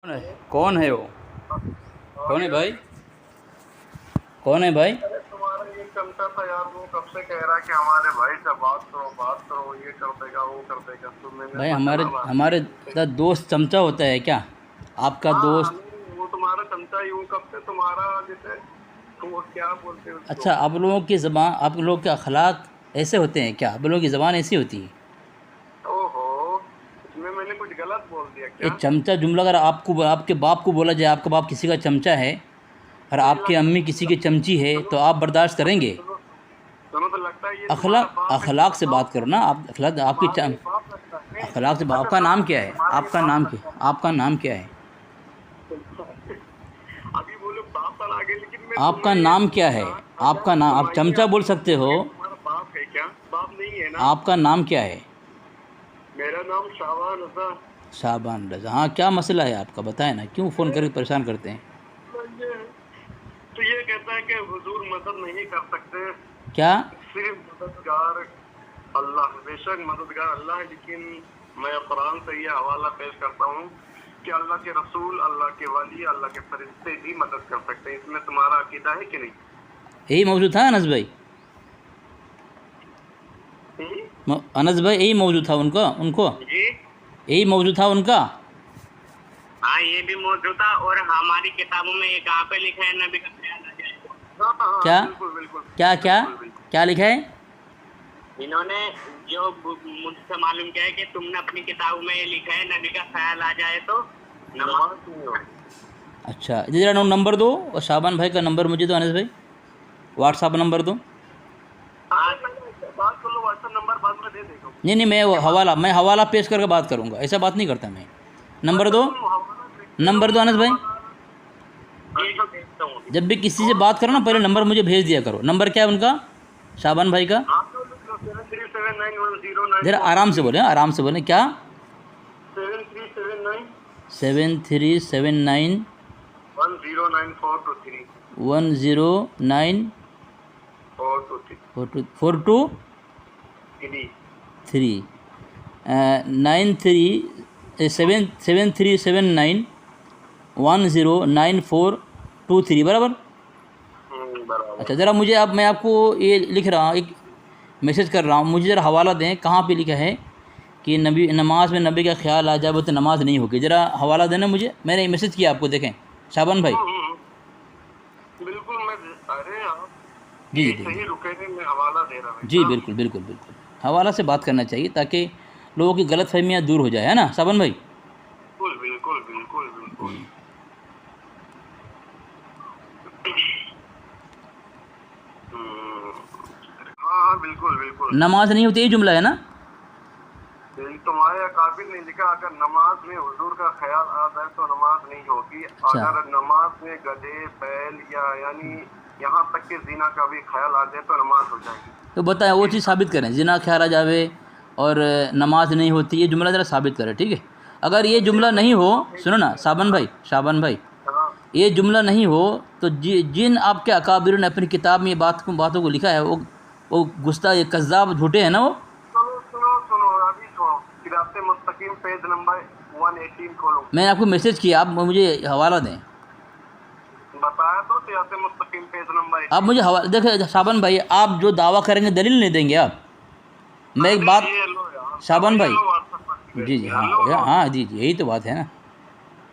कौन है वो? कौन है भाई? कौन है भाई? अरे तुम्हारा ये चलता था यार, वो कब से कह रहा कि हमारे भाई से बात करो, ये कर देगा वो कर देगा, तो मैंने भाई सोचा हमारे ना बात हमारे की। दोस्त चमचा होता है क्या? आपका हाँ दोस्त? नहीं, वो तुम्हारा चमचा ही, वो कब से तुम्हारा जैसे, वो क्या बोलते हैं उसको। अच्छा, आप लोगों की ज़बान, आप लोगों के अखलाक ऐसे होते हैं क्या? आप लोगों की ज़बान ऐसी होती है? ओहो, इसमें मैंने कुछ गलत बोल दिया ये क्या? चमचा जुमला अगर आपको, आपके बाप को बोला जाए, आपका बाप किसी का चमचा है और तो ये आपकी अम्मी किसी की चमची है, सुनो तो आप बर्दाश्त करेंगे? सुनो सुनो, तो लगता है ये तुम्हारा अखलाक, बाप है अखलाक से बताओ। बात करो ना आप। अखलाक आपकी तुम्हारा ये बाप लगता है। अखलाक से अच्छा आपका नाम सुनो, क्या है? तुम्हारा ये आपका बाप नाम क्या? लगता आपका नाम क्या है? है। अभी बोलो बाप पर आ गए, लेकिन मैं आपका तुम्हें ये नाम क्या है? कहा था क्या, आपका नाम, आप तुम्हारी चमचा बोल आपने सकते बोला हो? कि तुम्हारा बाप है क्या? बाप नहीं है ना। आपका नाम क्या है? मेरा नाम शाबान रजा। शाबान रज़ा। हाँ, क्या मसला है आपका, बताएं ना, क्यों फ़ोन करके परेशान करते हैं? ये तो ये कहता है कि हुजूर मदद नहीं कर सकते, क्या? सिर्फ मददगार अल्लाह है। बेशक मददगार अल्लाह है, लेकिन मैं कुरान से ये हवाला पेश करता हूँ कि अल्लाह के रसूल, अल्लाह के वली, अल्लाह के फरिश्ते भी मदद कर सकते हैं। इसमें तुम्हारा अकीदा है कि नहीं? यही मौजूद था अनस भाई? अनस भाई यही मौजूद था उनका, उनको जी यही मौजूद था उनका? हाँ, ये भी मौजूद था, और हमारी किताबों में ये कहाँ पे लिखा है, नबी का ख्याल आ जाए तो। हाँ हाँ, क्या? बिल्कुल बिल्कुल क्या क्या? बिल्कुल बिल्कुल। क्या लिखा है? इन्होंने जो मुझसे मालूम किया है कि तुमने अपनी किताबों में ये लिखा है, नबी का ख्याल आ जाए तो नमाज नहीं होगी। अच्छा, ज़रा नंबर दो, और शाबान भाई का नंबर मुझे दो अनस भाई, व्हाट्सअप नंबर दो। हाँ, बात कर लो, व्हाट्सएप नंबर बाद में दे देगा। नहीं नहीं, मैं हवाला पेश करके बात करूँगा, ऐसा बात नहीं करता मैं। नंबर दो, नंबर दो अनस भाई। जब भी किसी से बात करो ना, पहले नंबर मुझे भेज दिया करो। नंबर क्या है उनका, शाबान भाई का? ज़रा आराम से बोलें, आराम से बोलें। क्या? 7379 109423 7379 बराबर? अच्छा, ज़रा मुझे, अब मैं आपको ये लिख रहा हूँ, एक मैसेज कर रहा हूँ, मुझे ज़रा हवाला दें कहाँ पे लिखा है कि नबी, नमाज में नबी का ख्याल आ जाए वो तो नमाज नहीं होगी। ज़रा हवाला देना मुझे, मैंने मैसेज किया आपको, देखें शाबान भाई। बिल्कुल, मैं, अरे आप जी ये जी सही जी रुके, मैं हवाला दे रहा हूँ जी, ना। बिल्कुल बिल्कुल बिल्कुल, हवाला से बात करना चाहिए ताकि लोगों की गलत फहमियाँ दूर हो जाए, है ना शाबान भाई? बिल्कुल बिल्कुल बिल्कुल बिल्कुल। हाँ हाँ, बिल्कुल बिल्कुल। नमाज नहीं होती, यही जुमला है ना? तुम्हारे अकाबिर ने लिखा, अगर नमाज में हुजूर का ख्याल आ जाए तो नमाज नहीं होगी। अच्छा, अगर नमाज में गधे, बैल या यानी यहाँ तक कि जीना का भी ख्याल आ जाए तो नमाज हो जाएगी। तो बताएं, वो चीज़ साबित करें, जिना ख्याल आ जावे और नमाज नहीं होती, ये जुमला ज़रा साबित करें, ठीक है? अगर ये जुमला नहीं हो, सुनो ना शाबान भाई, शाबान भाई, हाँ, ये जुमला नहीं हो तो जिन आपके अकाबिर ने अपनी किताब में ये बातों को लिखा है, वो गुस्ता, ये कज़्ज़ाब, झूठे हैं ना वो? सुनो सुनो सुनो, अभी सुनो, सिराते मुस्तकीम पेज नंबर 118 खोलो। मैंने आपको मैसेज किया, आप मुझे हवाला दें। बताया तो, सिराते मुस्तकीम पेज नंबर आप 18। मुझे हवाला, देखिए शाबान भाई, आप जो दावा करेंगे दलील नहीं देंगे आप। मैं एक अरे बात, ये लो यार, चलो शाबान ये भाई, लो, व्हाट्सएप पर भेज जी जी, दिया, हाँ लो लो लो, हाँ, जी जी, यही तो बात है ना।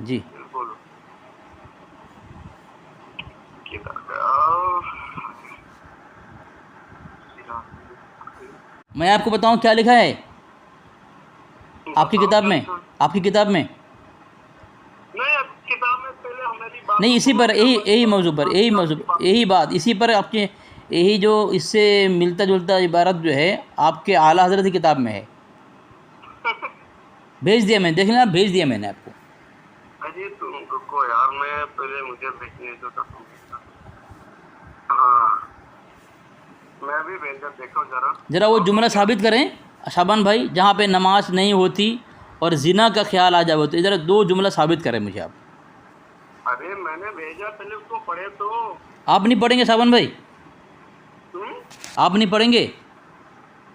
जी, बिल्कुल। किधर गया? मैं आपको बताऊं क्या लिखा है आपकी बताओ किताब क्या में, लिखा है? आपकी किताब में? नहीं, अब किताब में पहले हमारी बात नहीं, तो इसी सुनो, पर, फिर यही हमारी यही बात मौजू पर, यही मौजू, आपकी बात। यही बात, इसी पर आपके, यही जो इससे मिलता जुलता इबारत जो है आपके आला हज़रत की किताब में है। भेज दिया मैंने, देख लेना, भेज दिया मैंने आपको। अरे तुम रुको यार, मैं पहले, मुझे भेजने दो तो हाँ, मैं भी भेजा, देखो जरा। ज़रा वो और तुम जुमला क्या? साबित करें शाबान भाई, जहाँ पे नमाज नहीं होती और जिना का ख्याल आ जाए, तो इधर दो जुमला साबित करें मुझे आप। अरे मैंने भेजा, पहले उसको पढ़े तो। आप नहीं पढ़ेंगे शाबान भाई? तुम, आप नहीं पढ़ेंगे?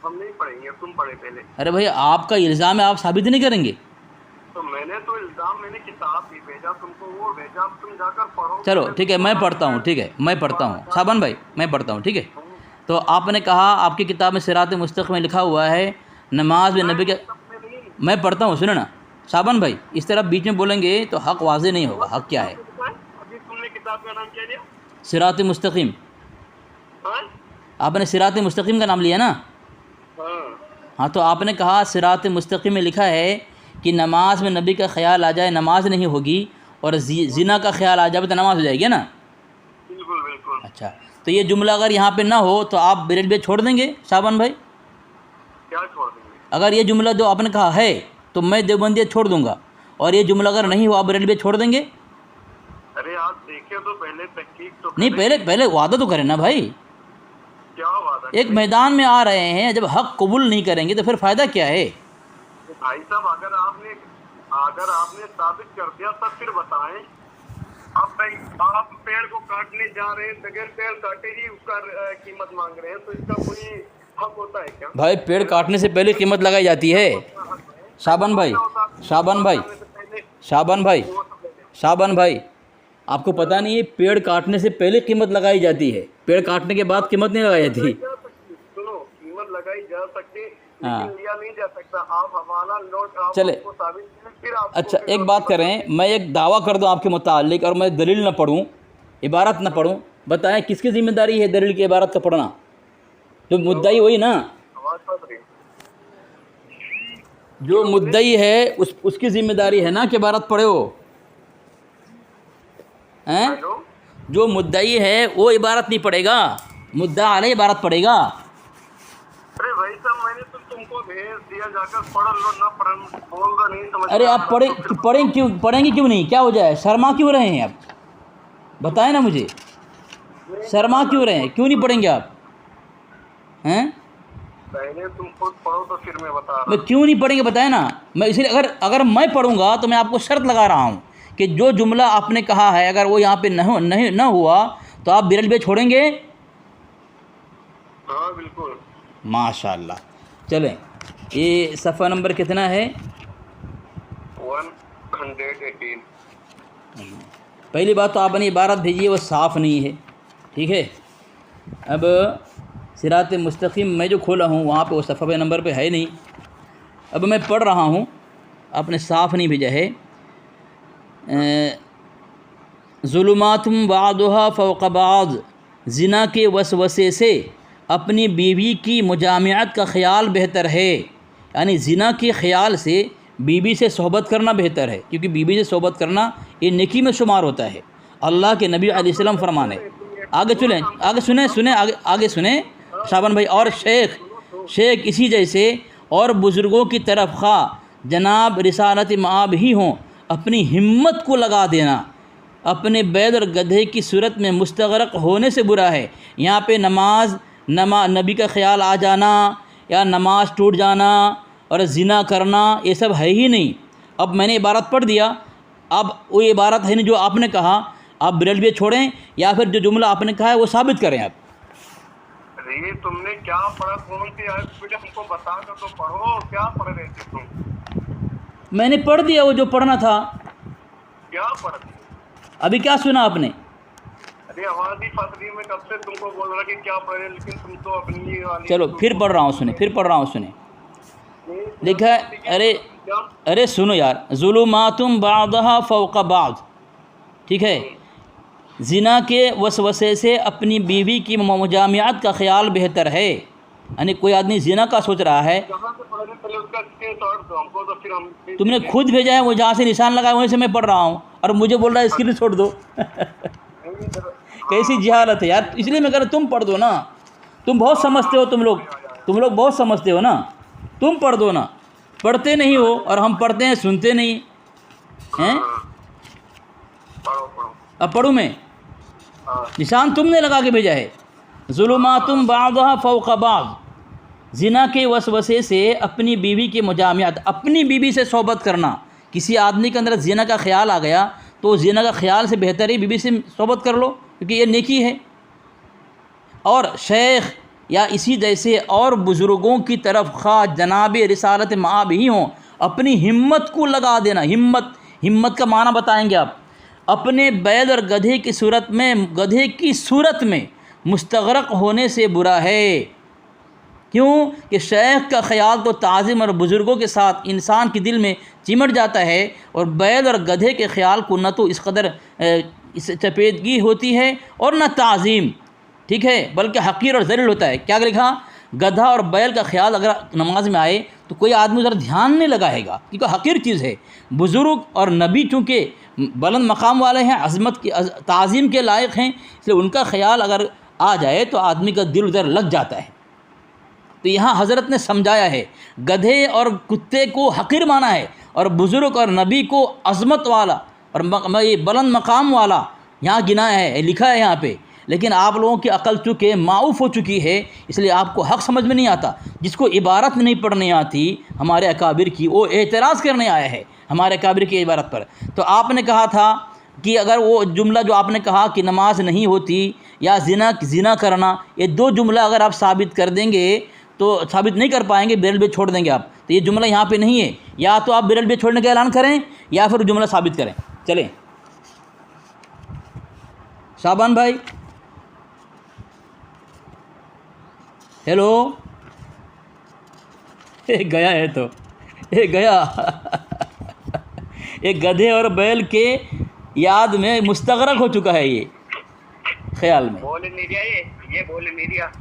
हम नहीं पढ़ेंगे, तुम पढ़े पहले। अरे भाई, आपका इल्ज़ाम है, आप साबित नहीं करेंगे? तो मैंने तो इल्जाम, मैंने किताब भी भेजा तुमको, वो भेजा, तुम जाकर पढ़ो। चलो ठीक है, मैं पढ़ता हूँ, ठीक है मैं पढ़ता हूँ साबन भाई, मैं पढ़ता हूँ, ठीक है। तो आपने कहा आपकी किताब में सिरात मुस्तक़ीम में लिखा हुआ है नमाज में नबी के, मैं पढ़ता हूँ, सुनो ना साबन भाई, इस तरह बीच में बोलेंगे तो हक़ वाज़े नहीं होगा। हक़ क्या है? अभी तुमने किताब का नाम क्या लिया? सिरात मुस्तक़ीम। हाँ? आपने सिरात मुस्तक़ीम का नाम लिया ना? हाँ, तो आपने कहा सिरात मुस्तक़ीम में लिखा है कि नमाज में नबी का ख्याल आ जाए नमाज नहीं होगी, और ज़िना का ख्याल आ जाए तो नमाज हो जाएगी ना? बिल्कुल बिल्कुल। अच्छा, तो ये जुमला अगर यहाँ पे ना हो तो आप बरेलवी छोड़ देंगे साबन भाई? क्या छोड़ देंगे? अगर ये जुमला जो आपने कहा है तो मैं देवबंदियत छोड़ दूंगा, और ये जुमला अगर नहीं हो आप बरेलवी छोड़ देंगे? अरे आप देखे तो पहले तहकीक तो नहीं, पहले वादा तो करें ना भाई। क्या वादा? एक मैदान में आ रहे हैं, जब हक़ कबूल नहीं करेंगे तो फिर फ़ायदा क्या है? भाई साहब अगर आपने साबित कर दिया तब फिर बताएं। आप पेड़ को काटने जा रहे हैं, बगैर पेड़ काटे ही उसका कीमत मांग रहे हैं, तो इसका कोई हक होता है क्या? भाई पेड़ काटने से पहले कीमत लगाई जाती है साबन भाई, साबन भाई, साबन भाई, साबन भाई, आपको पता नहीं है पेड़ काटने से पहले कीमत लगाई जाती है, पेड़ काटने के बाद कीमत नहीं लगाई जाती। सुनो, कीमत लगाई जा सकती, हाँ, लेकिन लिया नहीं जा सकता। आप हवाला नोट आप चले। उसको साबित करें, फिर आप अच्छा, एक बात करें, मैं एक दावा कर दूं आपके मुतालिक और मैं दलील ना पढ़ूं, इबारत ना पढ़ूं, बताएं किसकी ज़िम्मेदारी है दलील की इबारत का पढ़ना? जो मुद्दई हुई ना, आवाज पड़ रही है। जो मुद्दई है उसकी ज़िम्मेदारी है ना कि इबारत पढ़े हो हैं? हेलो? जो मुद्दई है वो इबारत नहीं पढ़ेगा, मुद्दा अलैह इबारत पढ़ेगा। अरे भाई साहब मैंने तो तुमको भेज दिया, जाकर पढ़ लो, ना पढ़ बोल रहा नहीं समझ। अरे आप पढ़ेंगे क्यों नहीं? क्या हो जाए, शर्मा क्यों रहे हैं आप? बताएं ना मुझे, शर्मा क्यों रहे हैं, क्यों नहीं पढ़ेंगे आप हैं? पहले तुम खुद पढ़ो तो फिर मैं बता रहा मैं क्यों नहीं पढ़ेंगे बताएं ना। मैं इसलिए अगर मैं पढ़ूंगा तो मैं आपको शर्त लगा रहा हूँ कि जो जुमला आपने कहा है अगर वो यहाँ पे नहीं हुआ तो आप बरेलवी छोड़ेंगे? हाँ बिल्कुल। माशाल्लाह। चलें, ये सफ़ा नंबर कितना है? 118। पहली बात तो आपने इबारत भेजी है वो साफ़ नहीं है, ठीक है। अब सिरात मुस्तक़ीम मैं जो खोला हूँ वहाँ पे वो सफ़ा नंबर पे है नहीं। अब मैं पढ़ रहा हूँ, आपने साफ़ नहीं भेजा है। ज़ुलुमातुम बादुहा फ़ौक़ बाद, ज़िना के वसवसे से अपनी बीवी की मुजामिअत का ख़याल बेहतर है, यानी ज़िना के ख़याल से बीवी से सोहबत करना बेहतर है, क्योंकि बीवी से सोहबत करना ये नेकी में शुमार होता है। अल्लाह के नबी अलैहिस्सलाम फरमाने, आगे चलें, आगे सुने आगे सुने साबन भाई। और शेख इसी जैसे और बुज़ुर्गों की तरफ खा जनाब रिसालत माब ही हों, अपनी हिम्मत को लगा देना अपने बैल और गधे की सूरत में मुस्तग़रक़ होने से बुरा है। यहाँ पे नबी का ख्याल आ जाना या नमाज टूट जाना और ज़िना करना ये सब है ही नहीं। अब मैंने इबारत पढ़ दिया, अब वो इबारत है नहीं जो आपने कहा, आप बरेलवी छोड़ें या फिर जो जुमला आपने कहा है वो साबित करें आप। अरे तुमने क्या पढ़ा, कौन सी आयत मुझे हमको बता दो तो पढ़ो, क्या पढ़ रहे थे तुम? मैंने पढ़ दिया वो जो पढ़ना था। क्या पढ़ दिया? अभी क्या सुना आपने? अरे आवाज ही फंस रही, मैं कब से तुमको बोल रहा कि क्या पढ़े, लेकिन तुम तो अपनी ये वाली। चलो फिर पढ़ रहा हूँ, सुने, लिखा है, अरे सुनो यार, ज़ुलुमातुम बादहा फ़ौक़ बाद, ठीक है। ज़िना के वसवसे से अपनी बीवी की मुजामिअत का ख़याल बेहतर है, यानी कोई आदमी ज़िना का सोच रहा है। तुमने खुद भेजा है, वो जहाँ से निशान लगाए वहीं से मैं पढ़ रहा हूँ, और मुझे बोल रहा है स्क्रीन छोड़ दो। कैसी जहालत है यार। इसलिए मैं कह रहा तुम पढ़ दो ना, तुम बहुत समझते हो, तुम लोग बहुत समझते हो ना, तुम पढ़ दो ना। पढ़ते नहीं हो और हम पढ़ते हैं, सुनते नहीं हैं। अब पढ़ूँ मैं? निशान तुमने लगा के भेजा है, ज़ुलुमातुम बादहा फ़ौक़ बाद, ज़िना के वसवसे से अपनी बीवी की मुजामिअत, अपनी बीवी से सोहबत करना। किसी आदमी के अंदर ज़िना का ख्याल आ गया तो ज़िना का ख्याल से बेहतर ही बीवी से सोहबत कर लो, क्योंकि ये नेकी है। और शेख या इसी जैसे और बुज़ुर्गों की तरफ खा जनाब रिसालत माब ही हों, अपनी हिम्मत को लगा देना। हिम्मत का माना बताएंगे आप। अपने बैल और गधे की सूरत में मुस्तगरक होने से बुरा है। क्यों? कि शेख का ख्याल तो ताज़िम और बुज़ुर्गों के साथ इंसान के दिल में चिमट जाता है, और बैल और गधे के ख्याल को न तो इस कदर इस चपेटगी होती है और न ताज़ीम, ठीक है, बल्कि हक़ीर और ज़लील होता है। क्या लिखा? गधा और बैल का ख्याल अगर नमाज में आए तो कोई आदमी उधर ध्यान नहीं लगाएगा, क्योंकि हक़ीर चीज़ है। बुज़ुर्ग और नबी चूँकि बुलंद मकाम वाले हैं, अज़मत की ताज़ीम के लायक हैं, इसलिए उनका ख्याल अगर आ जाए तो आदमी का दिल उधर लग जाता है। तो यहाँ हज़रत ने समझाया है, गधे और कुत्ते को हक़ीर माना है, और बुज़ुर्ग और नबी को अज़मत वाला और ये बुलंद मकाम वाला यहाँ गिनाया है, लिखा है यहाँ पे। लेकिन आप लोगों की अकल चूँकि माऊफ़ हो चुकी है, इसलिए आपको हक़ समझ में नहीं आता। जिसको इबारत नहीं पढ़नी आती हमारे अकाबिर की, वो एतराज़ करने आया है हमारे अकाबिर की इबारत पर। तो आपने कहा था कि अगर वो जुमला जो आपने कहा कि नमाज नहीं होती या ज़िना करना, ये दो जुमला अगर आप साबित कर देंगे तो साबित नहीं कर पाएंगे, बिरल बेच छोड़ देंगे आप। तो ये जुमला यहाँ पे नहीं है। या तो आप बिरल बेच छोड़ने का ऐलान करें या फिर जुमला साबित करें। चलें शाबान भाई, हेलो। गया है तो गया। एक गधे और बैल के याद में मुस्तगरक हो चुका है ये ख्याल में। बोल नहीं दिया, ये बोल नहीं दिया।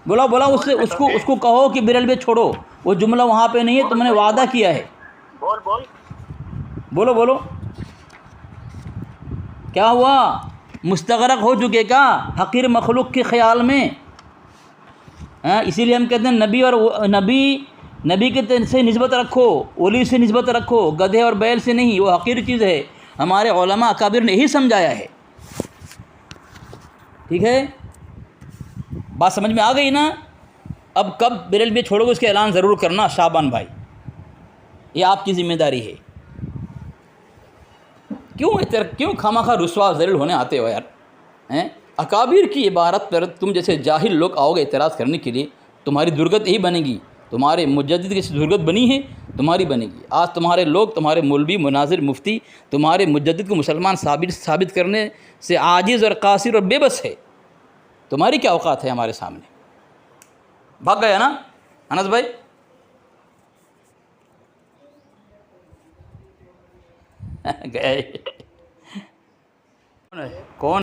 बोला उसको कहो कि बिरल बेच छोड़ो, वो जुमला वहाँ पे नहीं है, तुमने वादा किया है। बोलो क्या हुआ? मुस्तगरक हो चुके का हक़ीर मखलूक के ख़याल में। इसीलिए हम कहते हैं नबी के से निस्बत रखो, वली से निस्बत रखो, गधे और बैल से नहीं। वो हक़ीर चीज़ है, हमारे उलमा अकाबिर ने यही समझाया है। ठीक है, बात समझ में आ गई ना? अब कब बिरल बेच छोड़ोगे उसका ऐलान ज़रूर करना शाबान भाई, ये आपकी ज़िम्मेदारी है। क्यों खामखा रुस्वा ज़लील होने आते हो यार? हैं, अकाबिर की इबारत पर तुम जैसे जाहिल लोग आओगे एतराज़ करने के लिए, तुम्हारी दुर्गत यही बनेगी। तुम्हारे मुजद्दिद की दुर्गत बनी है, तुम्हारी बनेगी। आज तुम्हारे लोग, तुम्हारे मौलवी, मुनाजिर, मुफ्ती तुम्हारे मुजद्दिद को मुसलमान साबित करने से आजिज़ और कासिर और बेबस है। तुम्हारी क्या औकात है हमारे सामने? भाग गया ना अनस भाई? गया कौन?